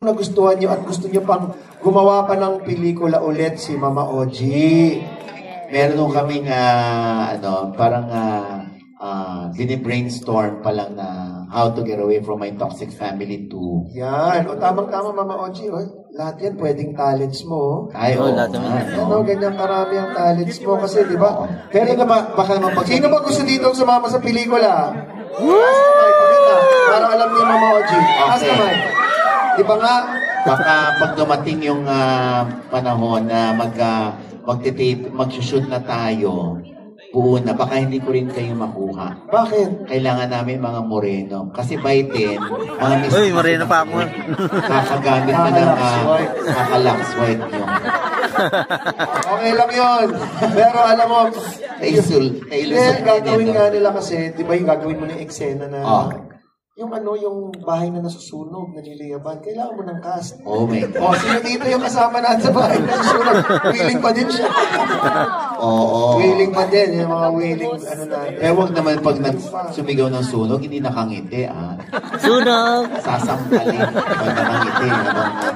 nagustuhan nyo at gusto nyo pang gumawa pa ng pelikula ulit si Mama Oji. Meron kaming parang bini-brainstorm pa lang na How to Get Away from My Toxic Family 2. Yan. O tamang-tama Mama Oji. O, lahat yan pwedeng talents mo. Ay, lahat naman. Ano, ganyan karami ang talents mo kasi, di ba? Pero baka naman pag... Sino ba gusto dito sumama sa pelikula? Ask kamay, pakita. Para alam ni Mama Oji. Ask kamay. Di ba nga? Baka pag dumating yung panahon na mag-shoot na tayo, buo na, baka hindi ko rin kayo makuha. Bakit? Kailangan namin mga moreno. Kasi by then, mga miss... Uy, moreno pa ako. Kakagamit na ng kakalax white yung... Okay lang yun. Pero alam mo, gagawin nga nila kasi, di ba yung gagawin mo ng eksena na... Yung yung bahay na nasusunog, naliliyaban, kailangan mo ng cast. Oh my God. Sino dito yung kasama natin sa bahay na nasusunog? Willing pa din siya. Oo. Willing pa din, yung mga willing, natin. Huwag naman pag sumigaw ng sunog, hindi nakangiti, Sunog! Sasampalin. Pag nakangiti,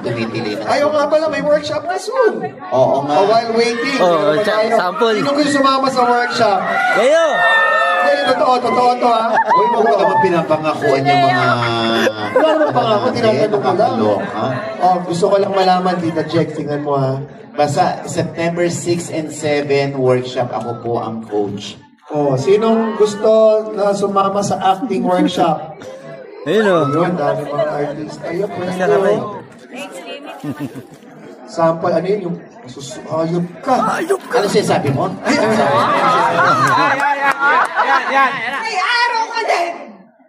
tumitili na. Ayaw nga pala, may workshop na soon. Oo nga. While waiting. Sample. Sino gusto sumama sa workshop? Kayo! Totoo to ha. Uy, huwag mo naman pinapangakuan yung mga... Wala naman pangako, tinatanong ko lang. Gusto ko lang malaman, Tita Jack, tingnan mo ha. Basta September 6 and 7 workshop, ako po ang coach. Sinong gusto na sumama sa acting workshop? Ayun o. Ayun, dami mga artist. Ayun, pwede. Sample, ano yun? Yung ayop ka. Ano sinasabi mo? Yan. May araw ka din!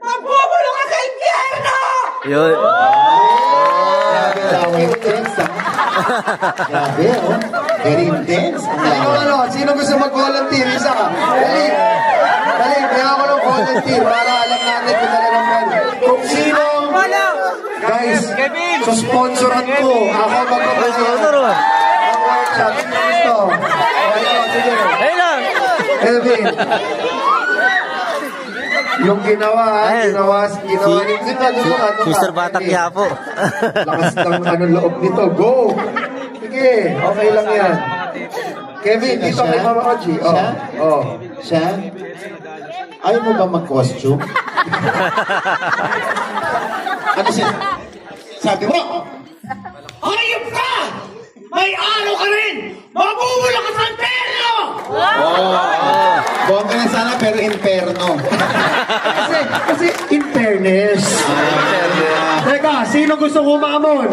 Mabubulong ka sa impyerno! Yun. Grabe daw, intense Grabe, very intense. Sino gusto mag-volunteer? Isa ka. Dali, kaya ako ng volunteer para alam natin kung talagang kung sino. Guys, susponsoran ko. Ako mag-volunteer. Ang workshop. Sino gusto? Sige. Ayun lang. Elvin. Yung ginawa ni Mr. Batak Yapo. Lakas ng loob nito. Go! Sige, okay lang yan. Kevin, dito kay Mama Oji. Siya? Ayaw mo ba mag-costume? Ano siya? Sabi mo? Hayop ka! May araw ka rin! Mabubulong ka sa impyerno! Bongga na sana pero inferno. Kasi in fairness. Teka, sino gusto kumamon?